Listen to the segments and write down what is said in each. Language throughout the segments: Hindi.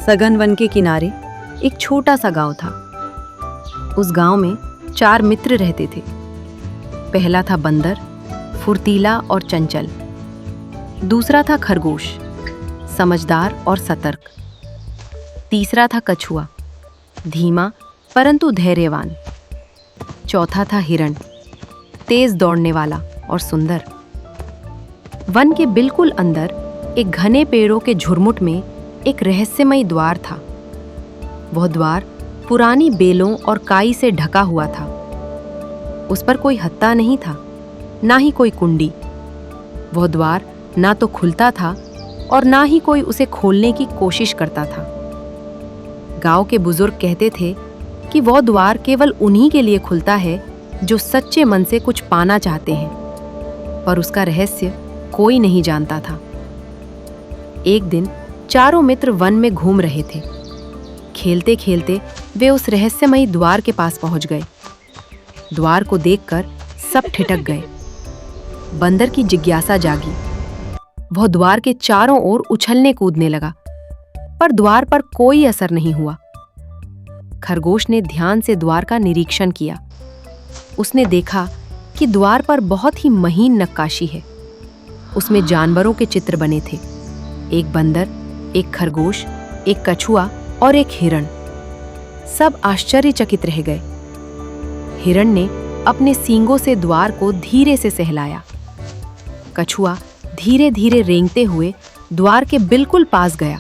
सघन वन के किनारे एक छोटा सा गांव था। उस गांव में 4 मित्र रहते थे। पहला था बंदर, फुर्तीला और चंचल। दूसरा था खरगोश, समझदार और सतर्क। तीसरा था कछुआ, धीमा परंतु धैर्यवान। चौथा था हिरण, तेज दौड़ने वाला और सुंदर। वन के बिल्कुल अंदर एक घने पेड़ों के झुरमुट में एक रहस्यमयी द्वार था। वह द्वार पुरानी बेलों और काई से ढका हुआ था। उस पर कोई हत्था नहीं था, ना ही कोई कुंडी। वह द्वार ना तो खुलता था और ना ही कोई उसे खोलने की कोशिश करता था। गांव के बुजुर्ग कहते थे कि वह द्वार केवल उन्हीं के लिए खुलता है जो सच्चे मन से कुछ पाना चाहते हैं, पर उसका रहस्य कोई नहीं जानता था। एक दिन चारों मित्र वन में घूम रहे थे। खेलते खेलते वे उस रहस्यमयी द्वार के पास पहुंच गए। द्वार को देखकर सब ठिठक गए। बंदर की जिज्ञासा जागी। वह द्वार के चारों ओर उछलने कूदने लगा, पर द्वार पर कोई असर नहीं हुआ। खरगोश ने ध्यान से द्वार का निरीक्षण किया। उसने देखा कि द्वार पर बहुत ही महीन नक्काशी है। उसमें जानवरों के चित्र बने थे, एक बंदर, एक खरगोश, एक कछुआ और एक हिरण। सब आश्चर्यचकित रह गए। हिरण ने अपने सींगों से द्वार को धीरे से सहलाया। कछुआ धीरे धीरे रेंगते हुए द्वार के बिल्कुल पास गया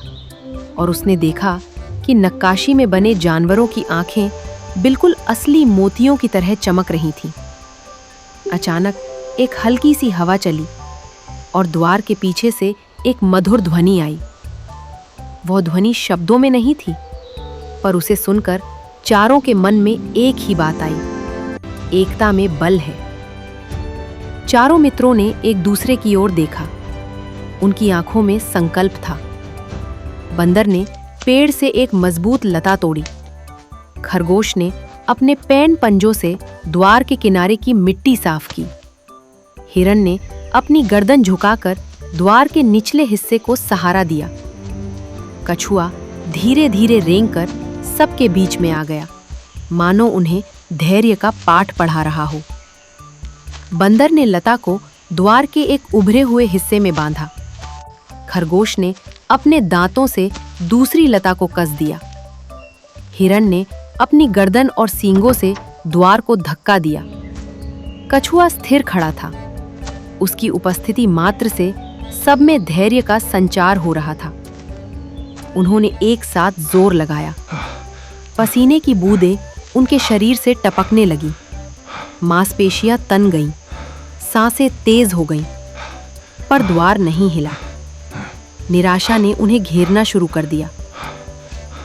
और उसने देखा कि नक्काशी में बने जानवरों की आंखें बिल्कुल असली मोतियों की तरह चमक रही थीं। अचानक एक हल्की सी हवा चली और द्वार के पीछे से एक मधुर ध्वनि आई। वह ध्वनि शब्दों में नहीं थी, पर उसे सुनकर चारों के मन में एक ही बात आई, एकता में बल है। चारों मित्रों ने एक दूसरे की ओर देखा। उनकी आंखों में संकल्प था। बंदर ने पेड़ से एक मजबूत लता तोड़ी। खरगोश ने अपने पैन पंजों से द्वार के किनारे की मिट्टी साफ की। हिरण ने अपनी गर्दन झुकाकर द्वार के निचले हिस्से को सहारा दिया। कछुआ धीरे धीरे रेंगकर सबके बीच में आ गया, मानो उन्हें धैर्य का पाठ पढ़ा रहा हो। बंदर ने लता को द्वार के एक उभरे हुए हिस्से में बांधा। खरगोश ने अपने दांतों से दूसरी लता को कस दिया। हिरण ने अपनी गर्दन और सींगों से द्वार को धक्का दिया। कछुआ स्थिर खड़ा था। उसकी उपस्थिति मात्र से सब में धैर्य का संचार हो रहा था। उन्होंने एक साथ जोर लगाया। पसीने की बूंदें उनके शरीर से टपकने लगी। मांसपेशियां तन गईं, सांसें तेज हो गईं, पर द्वार नहीं हिला। निराशा ने उन्हें घेरना शुरू कर दिया।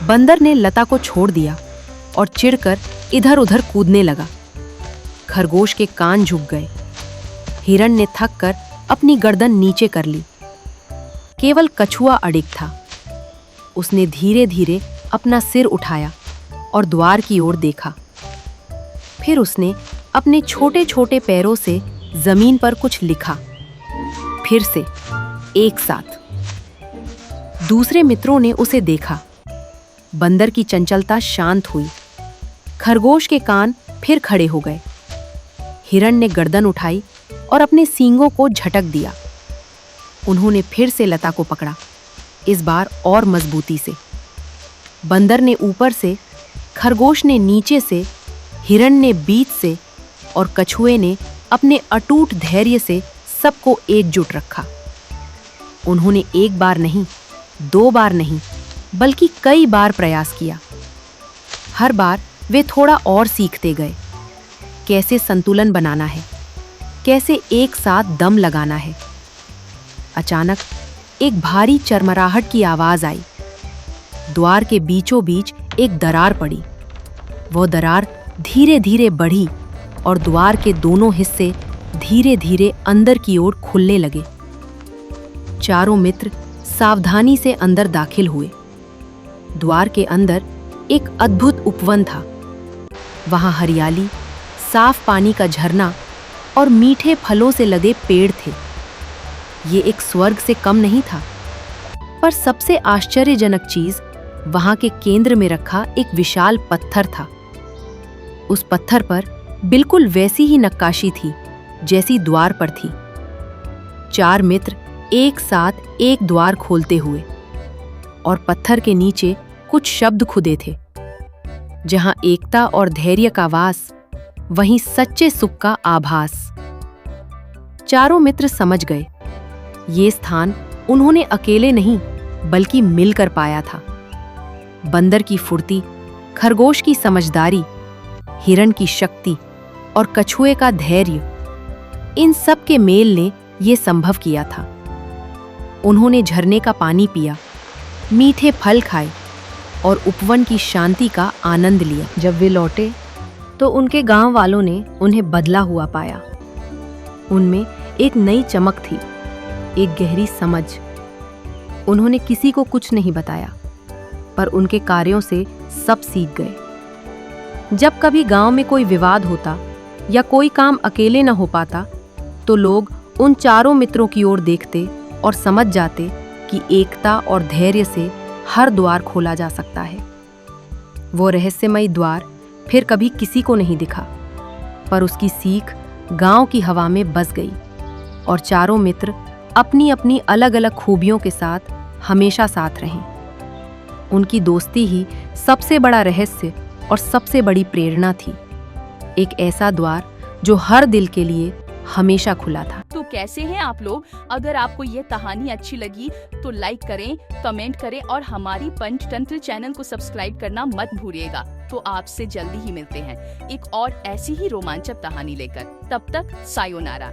बंदर ने लता को छोड़ दिया और चिढ़कर इधर-उधर कूदने लगा। खरगोश के कान झुक गए। हिरण ने थककर अपनी गर्दन नीचे कर ली। केवल कछुआ अडिग था। उसने धीरे धीरे अपना सिर उठाया और द्वार की ओर देखा। फिर उसने अपने छोटे छोटे पैरों से जमीन पर कुछ लिखा। फिर से एक साथ। दूसरे मित्रों ने उसे देखा। बंदर की चंचलता शांत हुई। खरगोश के कान फिर खड़े हो गए। हिरण ने गर्दन उठाई और अपने सींगों को झटक दिया। उन्होंने फिर से लता को पकड़ा, इस बार और मजबूती से। बंदर ने ऊपर से, खरगोश ने नीचे से, हिरण ने बीच से और कछुए ने अपने अटूट धैर्य से सबको एकजुट रखा। उन्होंने एक बार नहीं, 2 बार नहीं, बल्कि कई बार प्रयास किया। हर बार वे थोड़ा और सीखते गए, कैसे संतुलन बनाना है, कैसे एक साथ दम लगाना है। अचानक एक भारी चरमराहट की आवाज आई। द्वार के बीचों बीच एक दरार पड़ी। वह दरार धीरे धीरे बढ़ी और द्वार के दोनों हिस्से धीरे धीरे अंदर की ओर खुलने लगे। चारों मित्र सावधानी से अंदर दाखिल हुए। द्वार के अंदर एक अद्भुत उपवन था। वहां हरियाली, साफ पानी का झरना और मीठे फलों से लदे पेड़ थे। ये एक स्वर्ग से कम नहीं था। पर सबसे आश्चर्यजनक चीज वहां के केंद्र में रखा एक विशाल पत्थर था। उस पत्थर पर बिल्कुल वैसी ही नक्काशी थी जैसी द्वार पर थी। 4 मित्र एक साथ एक द्वार खोलते हुए, और पत्थर के नीचे कुछ शब्द खुदे थे। जहां एकता और धैर्य का वास, वहीं सच्चे सुख का आभास। चारों मित्र समझ गए, ये स्थान उन्होंने अकेले नहीं बल्कि मिलकर पाया था। बंदर की फुर्ती, खरगोश की समझदारी, हिरण की शक्ति और कछुए का धैर्य, इन सब के मेल ने ये संभव किया था। उन्होंने झरने का पानी पिया, मीठे फल खाए और उपवन की शांति का आनंद लिया। जब वे लौटे तो उनके गांव वालों ने उन्हें बदला हुआ पाया। उनमें एक नई चमक थी, एक गहरी समझ। उन्होंने किसी को कुछ नहीं बताया, पर उनके कार्यों से सब सीख गए। जब कभी गांव में कोई विवाद होता या कोई काम अकेले न हो पाता, तो लोग उन चारों मित्रों की ओर देखते और समझ जाते कि एकता और धैर्य से हर द्वार खोला जा सकता है। वो रहस्यमयी द्वार फिर कभी किसी को नहीं दिखा, पर उसकी सीख गांव की हवा में बस गई और चारों मित्र अपनी अपनी अलग अलग खूबियों के साथ हमेशा साथ रहे। उनकी दोस्ती ही सबसे बड़ा रहस्य और सबसे बड़ी प्रेरणा थी। एक ऐसा द्वार जो हर दिल के लिए हमेशा खुला था। तो कैसे हैं आप लोग? अगर आपको ये कहानी अच्छी लगी तो लाइक करें, कमेंट करें और हमारी पंचतंत्र चैनल को सब्सक्राइब करना मत भूलिएगा। तो आपसे जल्दी ही मिलते हैं एक और ऐसी ही रोमांचक कहानी लेकर। तब तक सायोनारा।